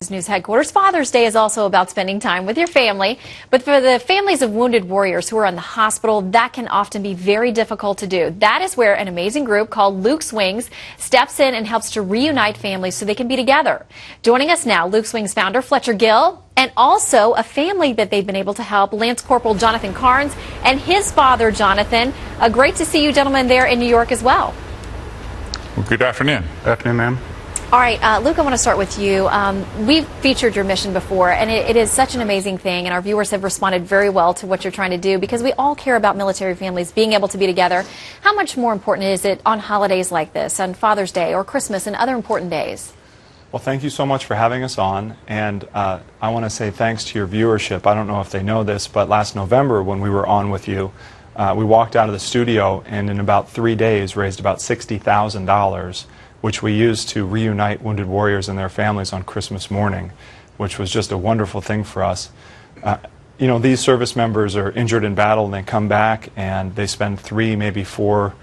News headquarters. Father's Day is also about spending time with your family. But for the families of wounded warriors who are in the hospital, that can often be very difficult to do. That is where an amazing group called Luke's Wings steps in and helps to reunite families so they can be together. Joining us now, Luke's Wings founder Fletcher Gill, and also a family that they've been able to help, Lance Corporal Jonathan Carnes and his father, Jonathan. Great to see you gentlemen there in New York as well. Well, good afternoon. Good afternoon, ma'am. All right, Luke, I want to start with you. We've featured your mission before, and it is such an amazing thing, and our viewers have responded very well to what you're trying to do because we all care about military families being able to be together. How much more important is it on holidays like this, on Father's Day or Christmas and other important days? Well, thank you so much for having us on, and I want to say thanks to your viewership. I don't know if they know this, but last November when we were on with you, we walked out of the studio and in about 3 days raised about $60,000, which we used to reunite wounded warriors and their families on Christmas morning, which was just a wonderful thing for us. You know, these service members are injured in battle and they come back and they spend 3, maybe 4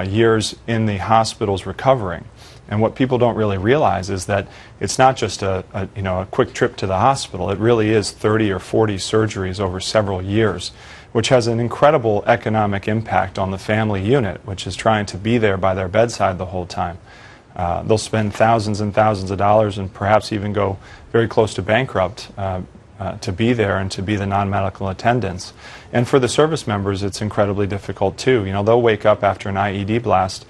years in the hospitals recovering. And what people don't really realize is that it's not just a quick trip to the hospital. It really is 30 or 40 surgeries over several years, which has an incredible economic impact on the family unit, which is trying to be there by their bedside the whole time. They'll spend thousands and thousands of dollars and perhaps even go very close to bankrupt to be there and to be the non-medical attendants. And for the service members, it's incredibly difficult too. You know, they'll wake up after an IED blast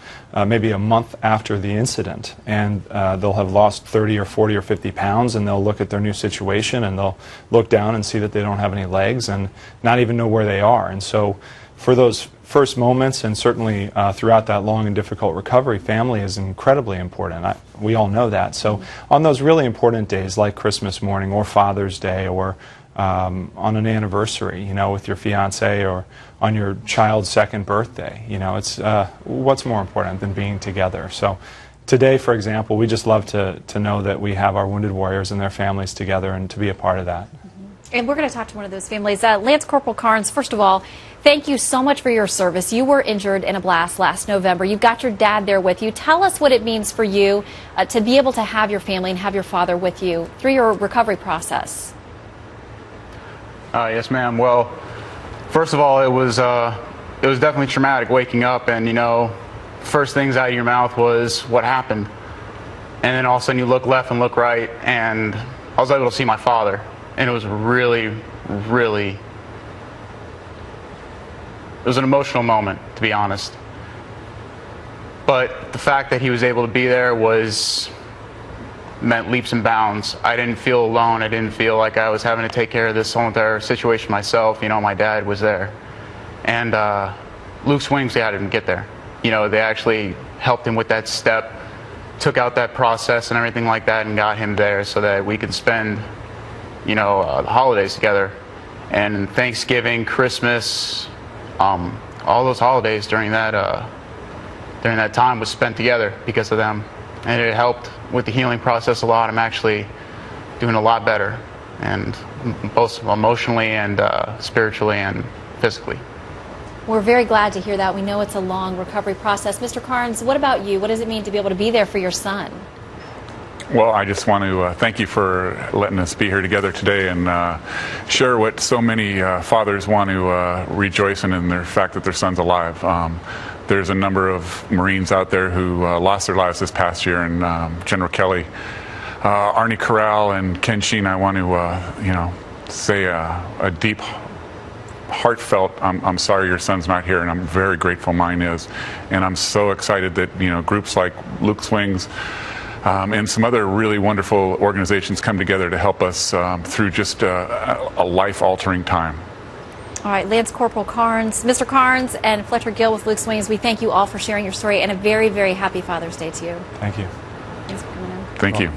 maybe a month after the incident, and they'll have lost 30 or 40 or 50 pounds, and they'll look at their new situation and they'll look down and see that they don't have any legs and not even know where they are. And so for those first moments, and certainly throughout that long and difficult recovery, family is incredibly important. We all know that. So on those really important days like Christmas morning or Father's Day or on an anniversary, you know, with your fiance or on your child's 2nd birthday, you know, it's what's more important than being together. So today, for example, we just love to know that we have our wounded warriors and their families together and to be a part of that. And we're going to talk to one of those families. Lance Corporal Carnes, first of all, thank you so much for your service. You were injured in a blast last November. You've got your dad there with you. Tell us what it means for you to be able to have your family and have your father with you through your recovery process. Yes, ma'am. Well, first of all, it was definitely traumatic waking up and, you know, first things out of your mouth was what happened. And then all of a sudden you look left and look right, and I was able to see my father. And it was really, really, it was an emotional moment, to be honest. But the fact that he was able to be there meant leaps and bounds. I didn't feel alone. I didn't feel like I was having to take care of this whole entire situation myself. You know, my dad was there. And Luke's Wings, they had him get there. You know, they actually helped him with that step, took out that process and everything like that, and got him there so that we could spend, you know, the holidays together. And Thanksgiving, Christmas, all those holidays during that time was spent together because of them. And it helped with the healing process a lot. I'm actually doing a lot better, and both emotionally and spiritually and physically. We're very glad to hear that. We know it's a long recovery process. Mr. Carnes, what about you? What does it mean to be able to be there for your son? Well, I just want to thank you for letting us be here together today and share what so many fathers want to rejoice in their fact that their son's alive. There's a number of Marines out there who lost their lives this past year, and General Kelly, Arnie Corral, and Ken Sheen, I want to say a deep, heartfelt, I'm sorry your son's not here, and I'm very grateful mine is. And I'm so excited that, you know, groups like Luke's Wings and some other really wonderful organizations come together to help us through just a life-altering time. All right, Lance Corporal Carnes, Mr. Carnes, and Fletcher Gill with Luke's Wings, we thank you all for sharing your story, and a very, very happy Father's Day to you. Thank you. Thanks for coming in. Thank you.